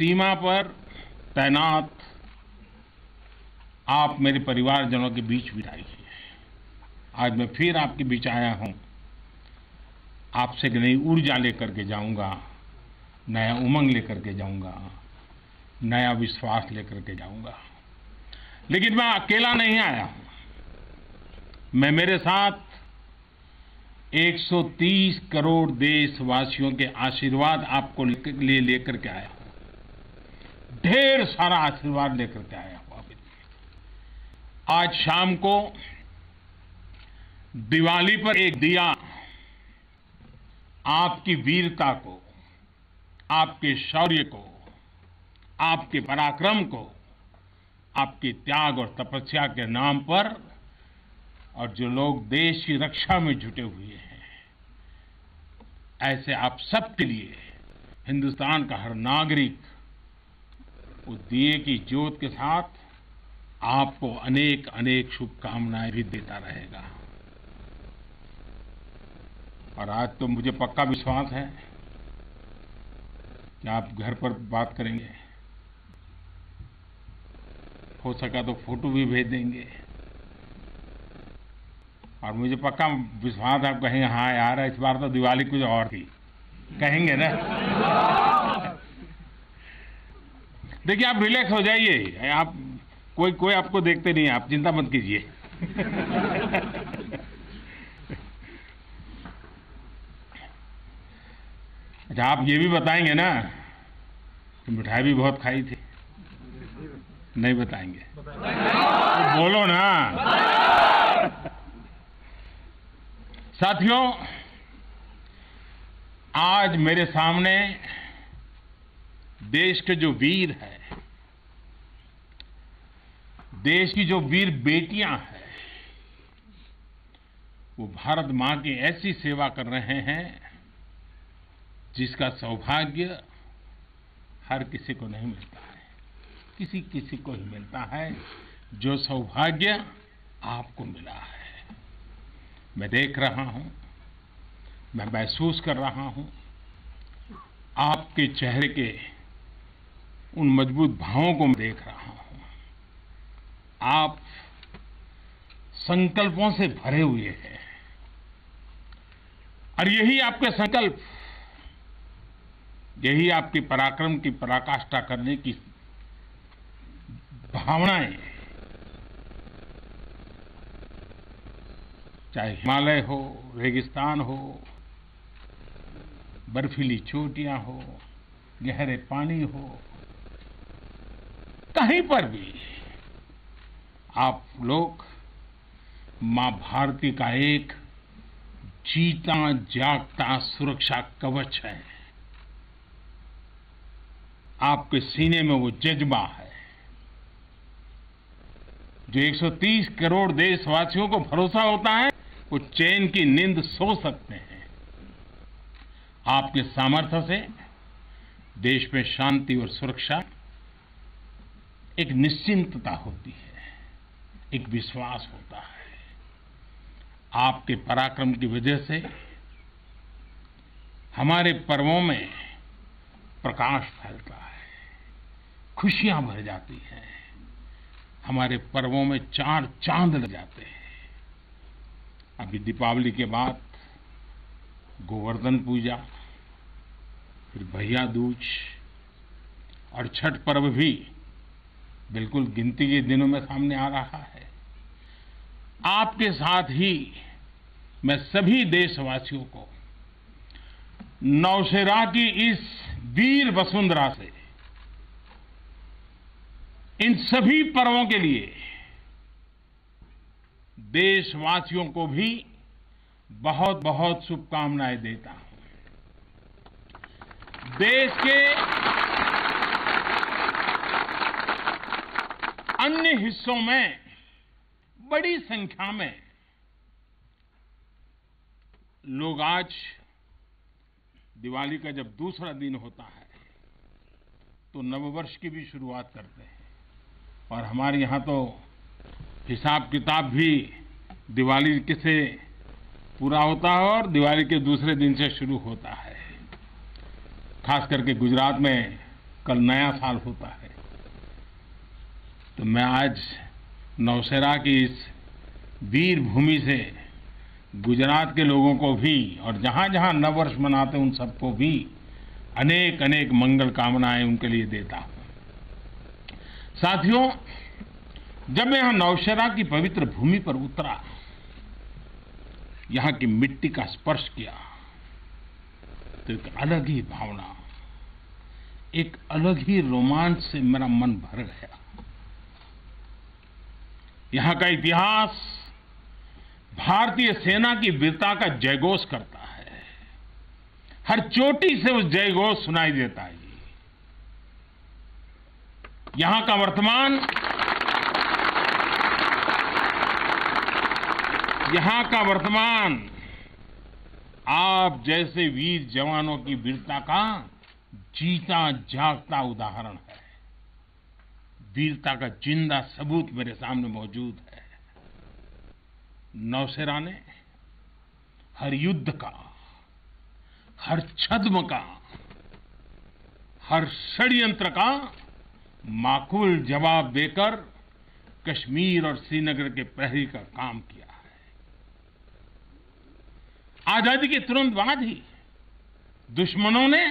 सीमा पर तैनात आप मेरे परिवारजनों के बीच बिताई है। आज मैं फिर आपके बीच आया हूं, आपसे एक नई ऊर्जा लेकर के जाऊंगा, नया उमंग लेकर के जाऊंगा, नया विश्वास लेकर के जाऊंगा। लेकिन मैं अकेला नहीं आया हूं। मैं मेरे साथ 130 करोड़ देशवासियों के आशीर्वाद आपको लिए लेकर के आया हूं। ढेर सारा आशीर्वाद लेकर के आया हूं। आज शाम को दिवाली पर एक दिया आपकी वीरता को, आपके शौर्य को, आपके पराक्रम को, आपके त्याग और तपस्या के नाम पर, और जो लोग देश की रक्षा में जुटे हुए हैं, ऐसे आप सबके लिए हिंदुस्तान का हर नागरिक उस दिए की ज्योत के साथ आपको अनेक अनेक शुभकामनाएं भी देता रहेगा। और आज तो मुझे पक्का विश्वास है कि आप घर पर बात करेंगे, हो सका तो फोटो भी भेज देंगे, और मुझे पक्का विश्वास आप कहेंगे हाँ यार इस बार तो दिवाली कुछ और थी, कहेंगे ना। देखिए आप रिलैक्स हो जाइए, आप कोई आपको देखते नहीं, आप चिंता मत कीजिए। अच्छा आप ये भी बताएंगे ना कि मिठाई भी बहुत खाई थी? नहीं बताएंगे तो बोलो ना। साथियों, आज मेरे सामने देश के जो वीर हैं, देश की जो वीर बेटियां हैं, वो भारत मां की ऐसी सेवा कर रहे हैं जिसका सौभाग्य हर किसी को नहीं मिलता है। किसी किसी को ही मिलता है जो सौभाग्य आपको मिला है। मैं देख रहा हूं, मैं महसूस कर रहा हूं आपके चेहरे के उन मजबूत भावों को मैं देख रहा हूं। आप संकल्पों से भरे हुए हैं, और यही आपके संकल्प, यही आपके पराक्रम की पराकाष्ठा करने की भावनाएं, चाहे हिमालय हो, रेगिस्तान हो, बर्फीली चोटियां हो, गहरे पानी हो, कहीं पर भी आप लोग मां भारती का एक जीता जागता सुरक्षा कवच है। आपके सीने में वो जज्बा है जो 130 करोड़ देशवासियों को भरोसा होता है, वो चैन की नींद सो सकते हैं। आपके सामर्थ्य से देश में शांति और सुरक्षा, एक निश्चिंतता होती है, एक विश्वास होता है। आपके पराक्रम की वजह से हमारे पर्वों में प्रकाश फैलता है, खुशियां भर जाती हैं, हमारे पर्वों में चार चांद लग जाते हैं। अभी दीपावली के बाद गोवर्धन पूजा, फिर भैया दूज और छठ पर्व भी बिल्कुल गिनती के दिनों में सामने आ रहा है। आपके साथ ही मैं सभी देशवासियों को नौशेरा की इस वीर वसुंधरा से इन सभी पर्वों के लिए देशवासियों को भी बहुत बहुत शुभकामनाएं देता हूं। देश के अन्य हिस्सों में बड़ी संख्या में लोग आज दिवाली का जब दूसरा दिन होता है तो नववर्ष की भी शुरुआत करते हैं, और हमारे यहाँ तो हिसाब किताब भी दिवाली से पूरा होता है और दिवाली के दूसरे दिन से शुरू होता है। खास करके गुजरात में कल नया साल होता है। तो मैं आज नौशेरा की इस वीर भूमि से गुजरात के लोगों को भी और जहां जहां नववर्ष मनाते हैं उन सबको भी अनेक अनेक मंगल कामनाएं उनके लिए देता हूं। साथियों, जब मैं यहां नौशेरा की पवित्र भूमि पर उतरा, यहां की मिट्टी का स्पर्श किया, तो एक अलग ही भावना, एक अलग ही रोमांच से मेरा मन भर गया। यहां का इतिहास भारतीय सेना की वीरता का जयघोष करता है। हर चोटी से उस जयघोष सुनाई देता है। यहां का वर्तमान आप जैसे वीर जवानों की वीरता का जीता जागता उदाहरण है। वीरता का जिंदा सबूत मेरे सामने मौजूद है। नौशेरा ने हर युद्ध का, हर छद्म का, हर षड्यंत्र का माकूल जवाब देकर कश्मीर और श्रीनगर के प्रहरी का काम किया है। आजादी के तुरंत बाद ही दुश्मनों ने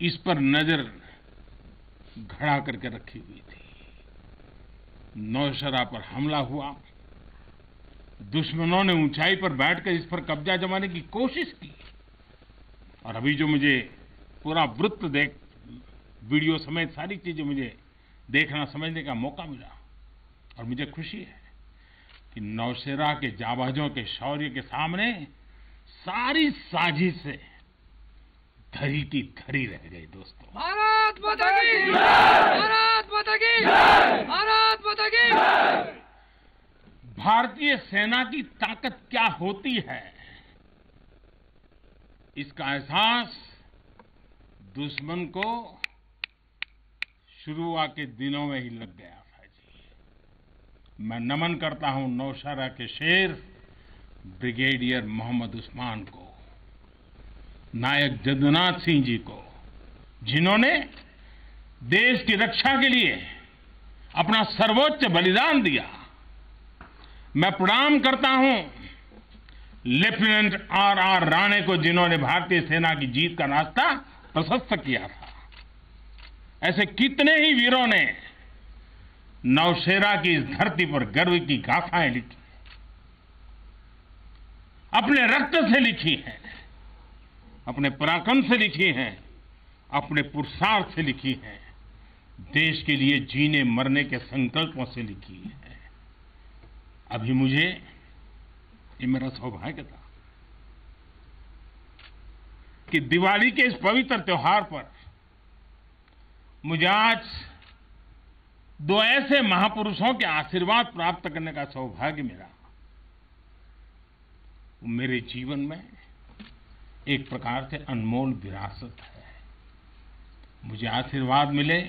इस पर नजर खड़ा करके रखी हुई थी। नौशेरा पर हमला हुआ, दुश्मनों ने ऊंचाई पर बैठकर इस पर कब्जा जमाने की कोशिश की, और अभी जो मुझे पूरा वृत्त वीडियो समेत सारी चीजें मुझे देखना समझने का मौका मिला, और मुझे खुशी है कि नौशेरा के जाबाजों के शौर्य के सामने सारी साजिशें धरी की धरी रह गई। दोस्तों, भारत माता की जय! भारत माता की जय! भारत माता की जय! भारतीय सेना की ताकत क्या होती है, इसका एहसास दुश्मन को शुरुआत के दिनों में ही लग गया था जी। मैं नमन करता हूं नौशेरा के शेर ब्रिगेडियर मोहम्मद उस्मान को, नायक जदुनाथ सिंह जी को, जिन्होंने देश की रक्षा के लिए अपना सर्वोच्च बलिदान दिया। मैं प्रणाम करता हूं लेफ्टिनेंट आर राणे को, जिन्होंने भारतीय सेना की जीत का रास्ता प्रशस्त किया था। ऐसे कितने ही वीरों ने नौशेरा की इस धरती पर गर्व की गाथाएं लिखी, अपने रक्त से लिखी हैं, अपने पराक्रम से लिखी हैं, अपने पुरुषार्थ से लिखी हैं, देश के लिए जीने मरने के संकल्पों से लिखी है। अभी मुझे, ये मेरा सौभाग्य था कि दिवाली के इस पवित्र त्योहार पर मुझे आज दो ऐसे महापुरुषों के आशीर्वाद प्राप्त करने का सौभाग्य मिला। मेरे जीवन में एक प्रकार से अनमोल विरासत है। मुझे आशीर्वाद मिले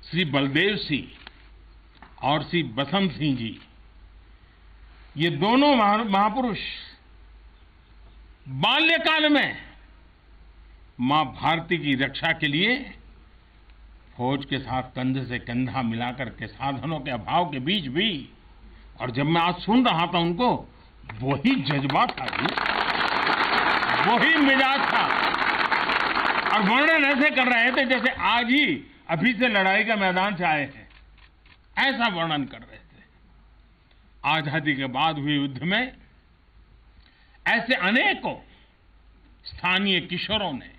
श्री बलदेव सिंह और श्री बसंत सिंह जी। ये दोनों महापुरुष बाल्यकाल में मां भारती की रक्षा के लिए फौज के साथ कंधे से कंधा मिलाकर के साधनों के अभाव के बीच भी, और जब मैं आज सुन रहा था उनको, वही जज्बा था जी, वही मिजाज था, और वर्णन ऐसे कर रहे थे जैसे आज ही अभी से लड़ाई के मैदान से आए हैं, ऐसा वर्णन कर रहे थे। आजादी के बाद हुए युद्ध में ऐसे अनेकों स्थानीय किशोरों ने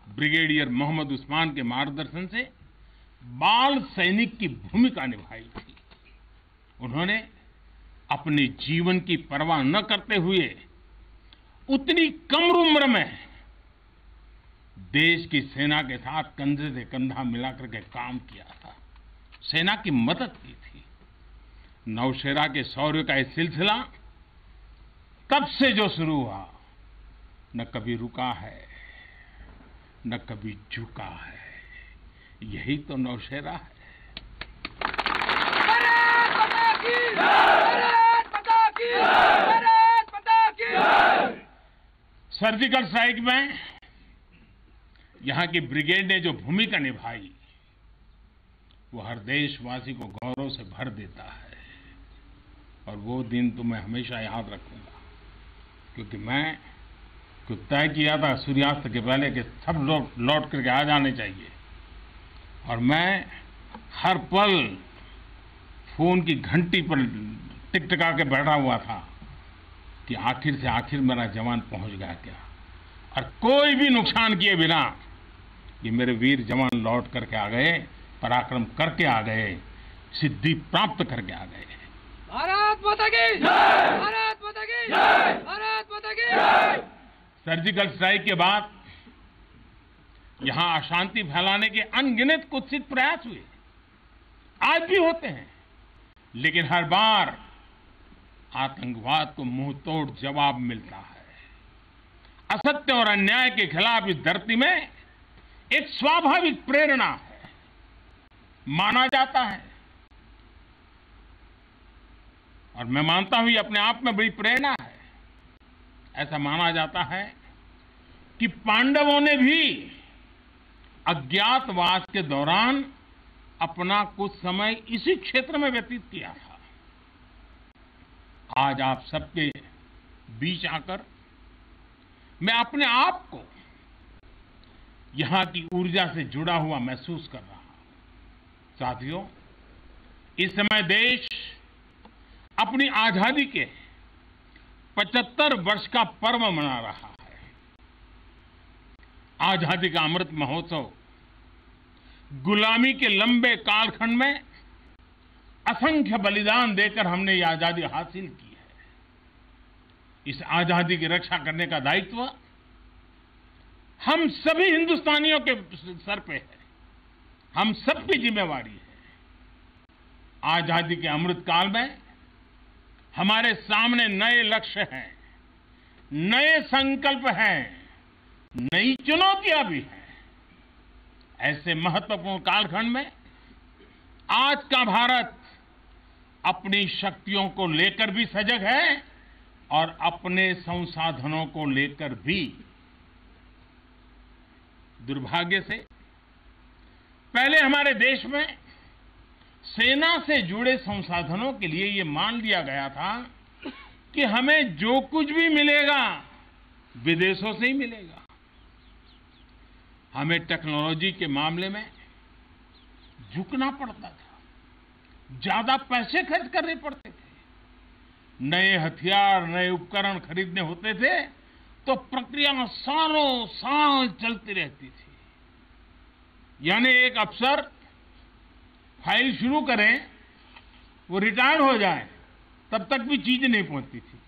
ब्रिगेडियर मोहम्मद उस्मान के मार्गदर्शन से बाल सैनिक की भूमिका निभाई थी। उन्होंने अपने जीवन की परवाह न करते हुए उतनी कम उम्र में देश की सेना के साथ कंधे से कंधा मिलाकर के काम किया था, सेना की मदद की थी। नौशेरा के शौर्य का यह सिलसिला तब से जो शुरू हुआ, न कभी रुका है, न कभी झुका है। यही तो नौशेरा है। भारत माता की जय! भारत माता की जय! भारत माता की जय! सर्जिकल स्ट्राइक में यहाँ की ब्रिगेड ने जो भूमिका निभाई वो हर देशवासी को गौरव से भर देता है और वो दिन तो मैं हमेशा याद रखूंगा, क्योंकि मैं कुछ तय किया था सूर्यास्त के पहले कि सब लोग लौट करके आ जाने चाहिए और मैं हर पल फोन की घंटी पर टिकटिका के बैठा हुआ था कि आखिर से आखिर मेरा जवान पहुंच गया क्या, और कोई भी नुकसान किए बिना ये मेरे वीर जवान लौट करके आ गए, पराक्रम करके आ गए, सिद्धि प्राप्त करके आ गए। भारत माता की जय! भारत माता की जय! भारत माता की जय! सर्जिकल स्ट्राइक के बाद यहां अशांति फैलाने के अनगिनत कुत्सित प्रयास हुए, आज भी होते हैं, लेकिन हर बार आतंकवाद को मुंह तोड़ जवाब मिलता है। असत्य और अन्याय के खिलाफ इस धरती में एक स्वाभाविक प्रेरणा है, माना जाता है, और मैं मानता हूं ये अपने आप में बड़ी प्रेरणा है। ऐसा माना जाता है कि पांडवों ने भी अज्ञातवास के दौरान अपना कुछ समय इसी क्षेत्र में व्यतीत किया था। आज आप सबके बीच आकर मैं अपने आप को यहां की ऊर्जा से जुड़ा हुआ महसूस कर रहा हूं। साथियों, इस समय देश अपनी आजादी के 75 वर्ष का पर्व मना रहा है। आजादी का अमृत महोत्सव गुलामी के लंबे कालखंड में असंख्य बलिदान देकर हमने ये आजादी हासिल की है। इस आजादी की रक्षा करने का दायित्व हम सभी हिंदुस्तानियों के सर पे है, हम सबकी जिम्मेवारी है। आजादी के अमृत काल में हमारे सामने नए लक्ष्य हैं, नए संकल्प हैं, नई चुनौतियां भी हैं। ऐसे महत्वपूर्ण कालखंड में आज का भारत अपनी शक्तियों को लेकर भी सजग है और अपने संसाधनों को लेकर भी। दुर्भाग्य से पहले हमारे देश में सेना से जुड़े संसाधनों के लिए ये मान लिया गया था कि हमें जो कुछ भी मिलेगा विदेशों से ही मिलेगा। हमें टेक्नोलॉजी के मामले में झुकना पड़ता था, ज्यादा पैसे खर्च करने पड़ते थे, नए हथियार नए उपकरण खरीदने होते थे तो प्रक्रिया सालों साल चलती रहती थी। यानी एक अफसर फाइल शुरू करें, वो रिटायर हो जाए, तब तक भी चीज नहीं पहुंचती थी।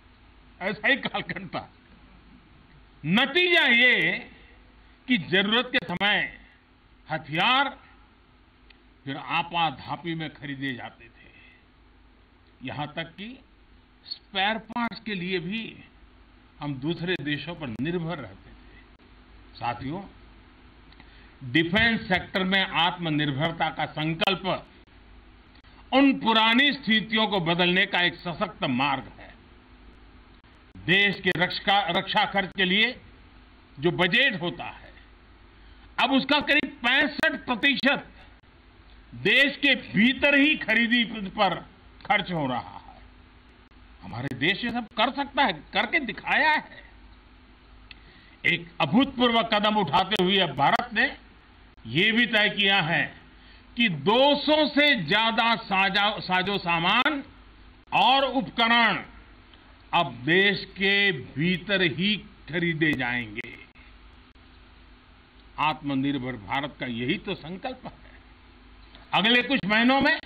ऐसा ही कालखंड था। नतीजा ये कि जरूरत के समय हथियार फिर आपाधापी में खरीदे जाते थे। यहां तक कि स्पेयर पार्ट्स के लिए भी हम दूसरे देशों पर निर्भर रहते थे। साथियों, डिफेंस सेक्टर में आत्मनिर्भरता का संकल्प उन पुरानी स्थितियों को बदलने का एक सशक्त मार्ग है। देश के रक्षा खर्च के लिए जो बजट होता है, अब उसका करीब 65% देश के भीतर ही खरीदी पर खर्च हो रहा है। हमारे देश ये सब कर सकता है, करके दिखाया है। एक अभूतपूर्व कदम उठाते हुए अब भारत ने ये भी तय किया है कि 200 से ज्यादा साजो सामान और उपकरण अब देश के भीतर ही खरीदे जाएंगे। आत्मनिर्भर भारत का यही तो संकल्प है। अगले कुछ महीनों में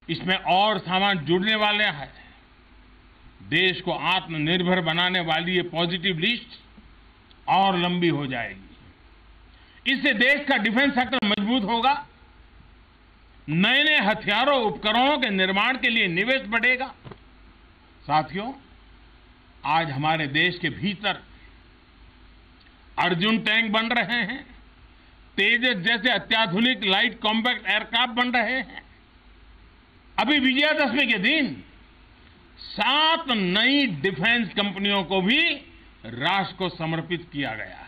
इसमें और सामान जुड़ने वाले हैं। देश को आत्मनिर्भर बनाने वाली ये पॉजिटिव लिस्ट और लंबी हो जाएगी। इससे देश का डिफेंस सेक्टर मजबूत होगा, नए नए हथियारों उपकरणों के निर्माण के लिए निवेश बढ़ेगा। साथियों, आज हमारे देश के भीतर अर्जुन टैंक बन रहे हैं, तेजस जैसे अत्याधुनिक लाइट कॉम्पैक्ट एयरक्राफ्ट बन रहे हैं। अभी विजयादशमी के दिन 7 नई डिफेंस कंपनियों को भी राष्ट्र को समर्पित किया गया है।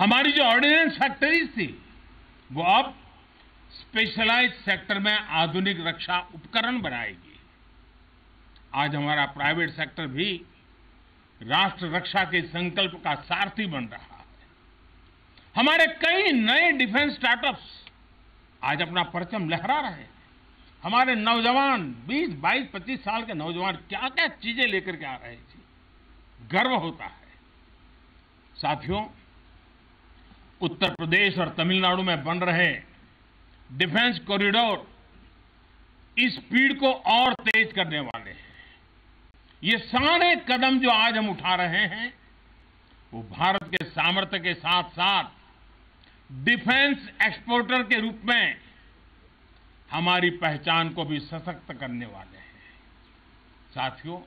हमारी जो ऑर्डिनेंस फैक्ट्रीज थी वो अब स्पेशलाइज्ड सेक्टर में आधुनिक रक्षा उपकरण बनाएगी। आज हमारा प्राइवेट सेक्टर भी राष्ट्र रक्षा के संकल्प का सारथी बन रहा है। हमारे कई नए डिफेंस स्टार्टअप्स आज अपना परचम लहरा रहे हैं। हमारे नौजवान 20, 22, 25 साल के नौजवान क्या क्या चीजें लेकर के आ रहे हैं, गर्व होता है। साथियों, उत्तर प्रदेश और तमिलनाडु में बन रहे डिफेंस कॉरिडोर इस स्पीड को और तेज करने वाले हैं। ये सारे कदम जो आज हम उठा रहे हैं वो भारत के सामर्थ्य के साथ साथ डिफेंस एक्सपोर्टर के रूप में हमारी पहचान को भी सशक्त करने वाले हैं। साथियों,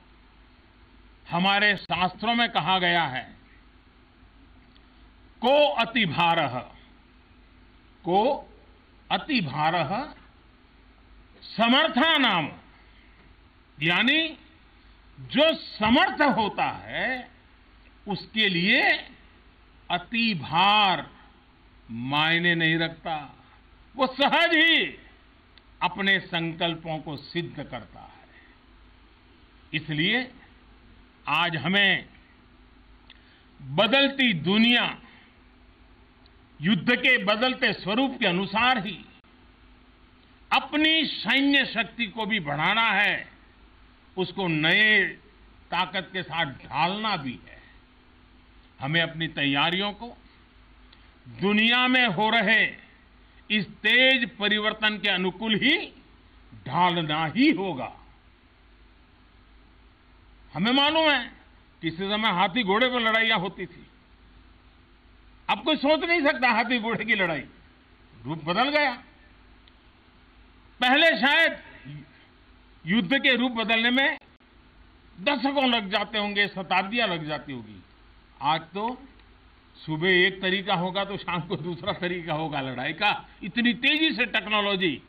हमारे शास्त्रों में कहा गया है, को अति भारः समर्था नाम, यानी जो समर्थ होता है उसके लिए अति भार मायने नहीं रखता, वो सहज ही अपने संकल्पों को सिद्ध करता है। इसलिए आज हमें बदलती दुनिया, युद्ध के बदलते स्वरूप के अनुसार ही अपनी सैन्य शक्ति को भी बढ़ाना है, उसको नए ताकत के साथ ढालना भी है। हमें अपनी तैयारियों को दुनिया में हो रहे इस तेज परिवर्तन के अनुकूल ही ढालना ही होगा। हमें मालूम है किसी समय हाथी घोड़े पर लड़ाइयां होती थी, अब कोई सोच नहीं सकता हाथी घोड़े की लड़ाई, रूप बदल गया। पहले शायद युद्ध के रूप बदलने में दशकों लग जाते होंगे, शताब्दियां लग जाती होगी। आज तो सुबह एक तरीका होगा तो शाम को दूसरा तरीका होगा लड़ाई का। इतनी तेजी से टेक्नोलॉजी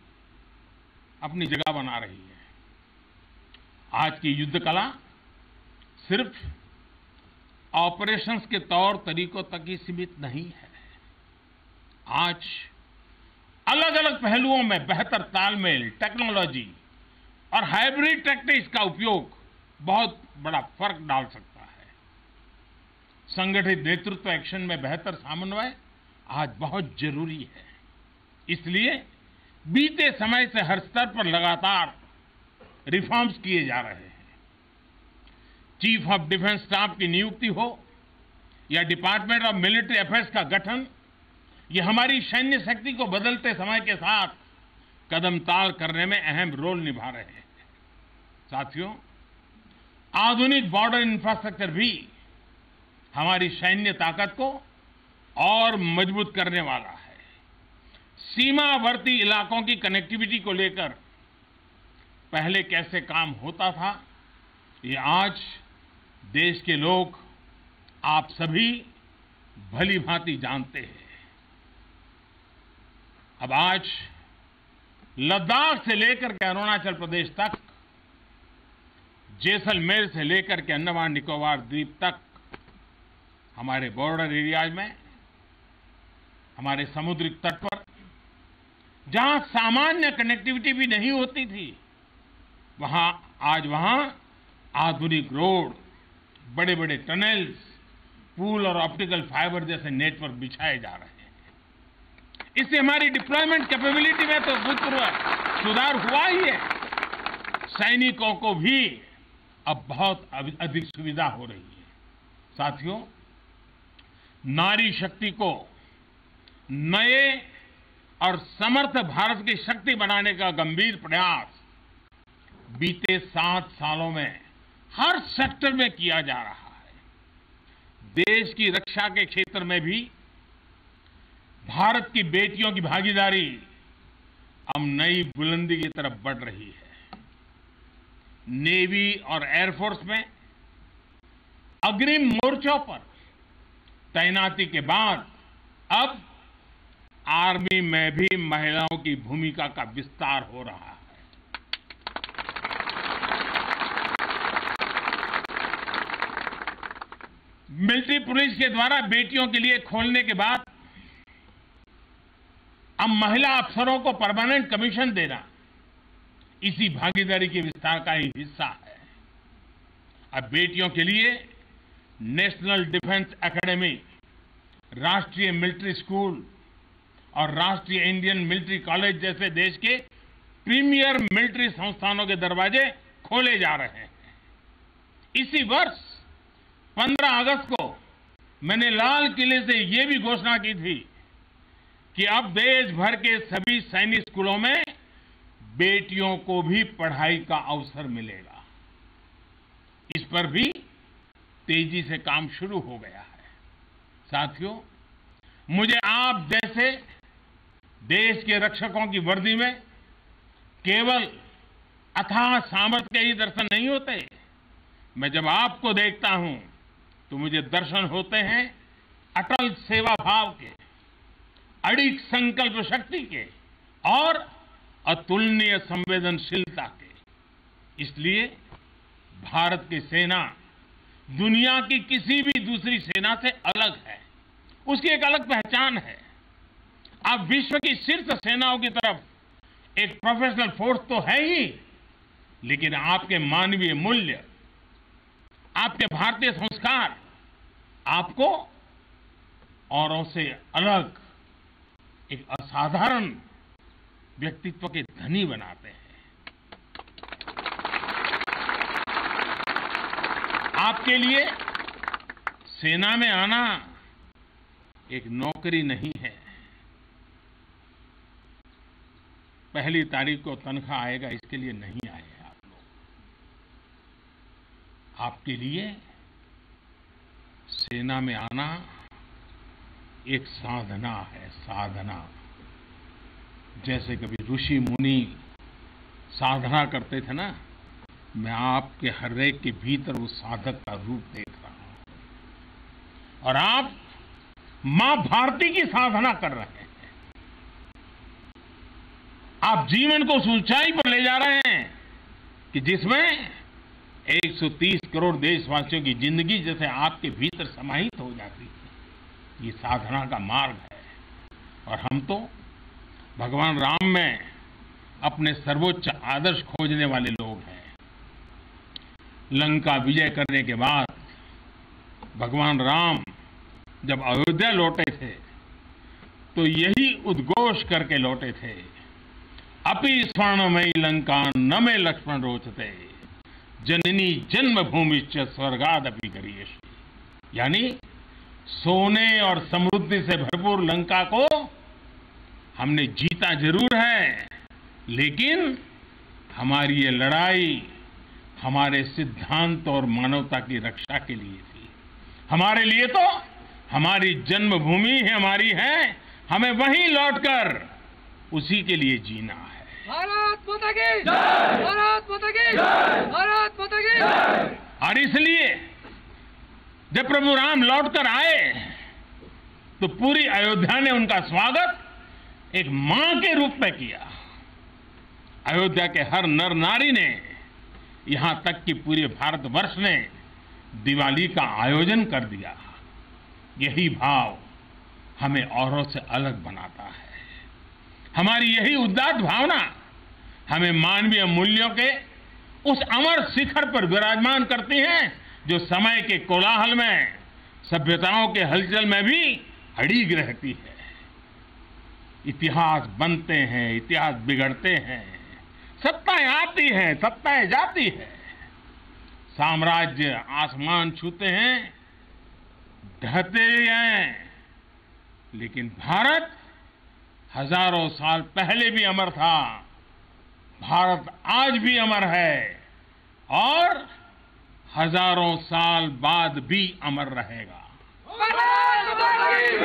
अपनी जगह बना रही है। आज की युद्ध कला सिर्फ ऑपरेशंस के तौर तरीकों तक ही सीमित नहीं है। आज अलग अलग पहलुओं में बेहतर तालमेल, टेक्नोलॉजी और हाइब्रिड टैक्टिक्स का उपयोग बहुत बड़ा फर्क डाल सकता है। संगठित नेतृत्व एक्शन में बेहतर समन्वय आज बहुत जरूरी है। इसलिए बीते समय से हर स्तर पर लगातार रिफॉर्म्स किए जा रहे हैं। चीफ ऑफ डिफेंस स्टाफ की नियुक्ति हो या डिपार्टमेंट ऑफ मिलिट्री अफेयर्स का गठन, ये हमारी सैन्य शक्ति को बदलते समय के साथ कदम ताल करने में अहम रोल निभा रहे हैं। साथियों, आधुनिक बॉर्डर इंफ्रास्ट्रक्चर भी हमारी सैन्य ताकत को और मजबूत करने वाला है। सीमावर्ती इलाकों की कनेक्टिविटी को लेकर पहले कैसे काम होता था, ये आज देश के लोग, आप सभी भली भांति जानते हैं। अब आज लद्दाख से लेकर के अरुणाचल प्रदेश तक, जैसलमेर से लेकर के अंडमान निकोबार द्वीप तक, हमारे बॉर्डर एरियाज में, हमारे समुद्री तट पर जहां सामान्य कनेक्टिविटी भी नहीं होती थी, आज वहां आधुनिक रोड, बड़े बड़े टनल्स, पूल और ऑप्टिकल फाइबर जैसे नेटवर्क बिछाए जा रहे हैं। इससे हमारी डिप्लॉयमेंट कैपेबिलिटी में तो भूतपूर्व सुधार हुआ ही है। सैनिकों को भी अब बहुत अधिक सुविधा हो रही है। साथियों, नारी शक्ति को नए और समर्थ भारत की शक्ति बनाने का गंभीर प्रयास बीते 7 सालों में हर सेक्टर में किया जा रहा है। देश की रक्षा के क्षेत्र में भी भारत की बेटियों की भागीदारी अब नई बुलंदी की तरफ बढ़ रही है। नेवी और एयरफोर्स में अग्रिम मोर्चों पर तैनाती के बाद अब आर्मी में भी महिलाओं की भूमिका का विस्तार हो रहा है। मिलिट्री पुलिस के द्वारा बेटियों के लिए खोलने के बाद अब महिला अफसरों को परमानेंट कमीशन देना इसी भागीदारी के विस्तार का ही हिस्सा है। अब बेटियों के लिए नेशनल डिफेंस एकेडमी, राष्ट्रीय मिलिट्री स्कूल और राष्ट्रीय इंडियन मिलिट्री कॉलेज जैसे देश के प्रीमियर मिलिट्री संस्थानों के दरवाजे खोले जा रहे हैं। इसी वर्ष 15 अगस्त को मैंने लाल किले से यह भी घोषणा की थी कि अब देश भर के सभी सैनिक स्कूलों में बेटियों को भी पढ़ाई का अवसर मिलेगा। इस पर भी तेजी से काम शुरू हो गया है। साथियों, मुझे आप जैसे देश के रक्षकों की वर्दी में केवल अथाह सामर्थ्य के ही दर्शन नहीं होते। मैं जब आपको देखता हूं तो मुझे दर्शन होते हैं अटल सेवा भाव के, अडिग संकल्प शक्ति के और अतुलनीय संवेदनशीलता के। इसलिए भारत की सेना दुनिया की किसी भी दूसरी सेना से अलग है। उसकी एक अलग पहचान है। आप विश्व की शीर्ष सेनाओं की तरफ एक प्रोफेशनल फोर्स तो है ही, लेकिन आपके मानवीय मूल्य, आपके भारतीय संस्कार आपको औरों से अलग एक असाधारण व्यक्तित्व के धनी बनाते हैं। आपके लिए सेना में आना एक नौकरी नहीं है। पहली तारीख को तनख्वाह आएगा इसके लिए नहीं आए आप लोग। आपके लिए सेना में आना एक साधना है, साधना। जैसे कभी ऋषि मुनि साधना करते थे ना, मैं आपके हर एक के भीतर उस साधक का रूप देख रहा हूं। और आप मां भारती की साधना कर रहे हैं। आप जीवन को उस ऊंचाई पर ले जा रहे हैं कि जिसमें 130 करोड़ देशवासियों की जिंदगी जैसे आपके भीतर समाहित हो जाती है। ये साधना का मार्ग है। और हम तो भगवान राम में अपने सर्वोच्च आदर्श खोजने वाले लोग हैं। लंका विजय करने के बाद भगवान राम जब अयोध्या लौटे थे तो यही उद्घोष करके लौटे थे, अपि स्वर्णमयी लंका न मे लक्ष्मण रोचते, जननी जन्मभूमिश्च स्वर्गादपि गरीयसी। यानी सोने और समृद्धि से भरपूर लंका को हमने जीता जरूर है, लेकिन हमारी ये लड़ाई हमारे सिद्धांत और मानवता की रक्षा के लिए थी। हमारे लिए तो हमारी जन्मभूमि हमारी है, हमें वहीं लौटकर उसी के लिए जीना है। भारत माता की जय! भारत माता की जय! भारत माता की जय! और इसलिए जब प्रभु राम लौटकर आए तो पूरी अयोध्या ने उनका स्वागत एक मां के रूप में किया। अयोध्या के हर नर नारी ने, यहां तक कि पूरे भारतवर्ष ने दिवाली का आयोजन कर दिया। यही भाव हमें औरों से अलग बनाता है। हमारी यही उदात्त भावना हमें मानवीय मूल्यों के उस अमर शिखर पर विराजमान करती है जो समय के कोलाहल में, सभ्यताओं के हलचल में भी अड़िग रहती है। इतिहास बनते हैं, इतिहास बिगड़ते हैं, सत्ताएं आती हैं, सत्ताएं जाती है, साम्राज्य आसमान छूते हैं, ढहते हैं, लेकिन भारत हजारों साल पहले भी अमर था। भारत आज भी अमर है और हजारों साल बाद भी अमर रहेगा। भारत माता की जय!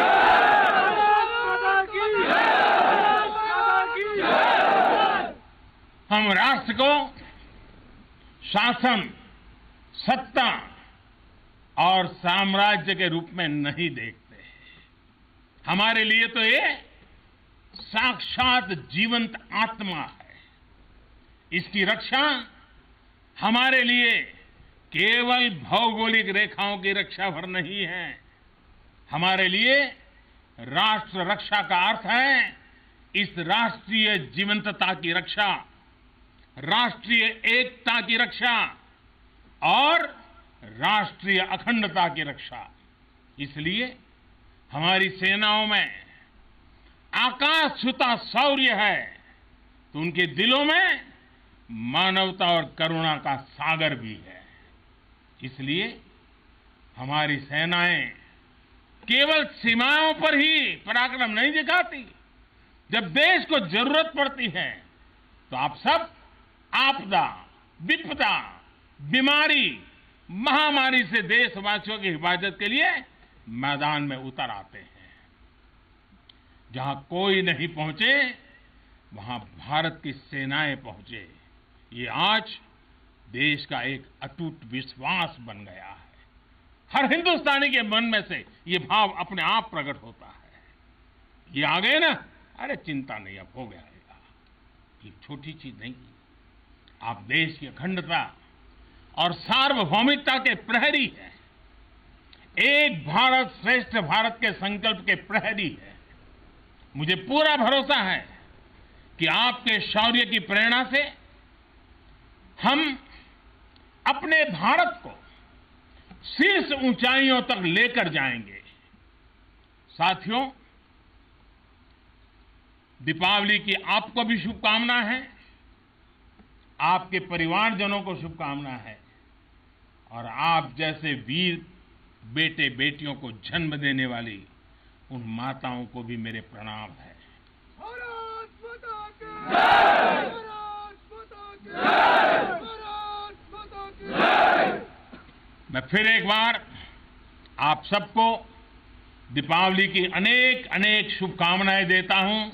भारत माता की जय! हम राष्ट्र को शासन, सत्ता और साम्राज्य के रूप में नहीं देखते। हमारे लिए तो ये साक्षात जीवंत आत्मा है। इसकी रक्षा हमारे लिए केवल भौगोलिक रेखाओं की रक्षा भर नहीं है। हमारे लिए राष्ट्र रक्षा का अर्थ है इस राष्ट्रीय जीवंतता की रक्षा, राष्ट्रीय एकता की रक्षा और राष्ट्रीय अखंडता की रक्षा। इसलिए हमारी सेनाओं में आकाश छूता शौर्य है तो उनके दिलों में मानवता और करुणा का सागर भी है। इसलिए हमारी सेनाएं केवल सीमाओं पर ही पराक्रम नहीं दिखाती, जब देश को जरूरत पड़ती है तो आप सब आपदा, विपदा, बीमारी, महामारी से देशवासियों की हिफाजत के लिए मैदान में उतर आते हैं। जहां कोई नहीं पहुंचे वहां भारत की सेनाएं पहुंचे, ये आज देश का एक अटूट विश्वास बन गया है। हर हिंदुस्तानी के मन में से ये भाव अपने आप प्रकट होता है। ये आ गए ना, अरे चिंता नहीं, अब हो गया। ये छोटी चीज नहीं, आप देश की अखंडता और सार्वभौमिकता के प्रहरी हैं, एक भारत श्रेष्ठ भारत के संकल्प के प्रहरी हैं। मुझे पूरा भरोसा है कि आपके शौर्य की प्रेरणा से हम अपने भारत को शीर्ष ऊंचाइयों तक लेकर जाएंगे। साथियों, दीपावली की आपको भी शुभकामना है, आपके परिवारजनों को शुभकामना है और आप जैसे वीर बेटे बेटियों को जन्म देने वाली उन माताओं को भी मेरे प्रणाम है। भारत माता की जय! भारत माता की जय! भारत माता की जय! मैं फिर एक बार आप सबको दीपावली की अनेक अनेक शुभकामनाएं देता हूं।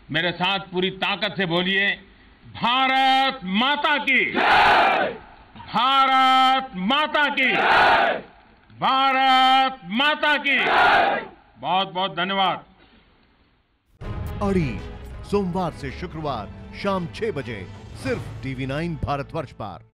मेरे साथ पूरी ताकत से बोलिए, भारत माता की जय! भारत माता की जय! भारत माता की जय! बहुत बहुत धन्यवाद। अड़ी सोमवार से शुक्रवार शाम 6 बजे सिर्फ TV9 भारतवर्ष पर।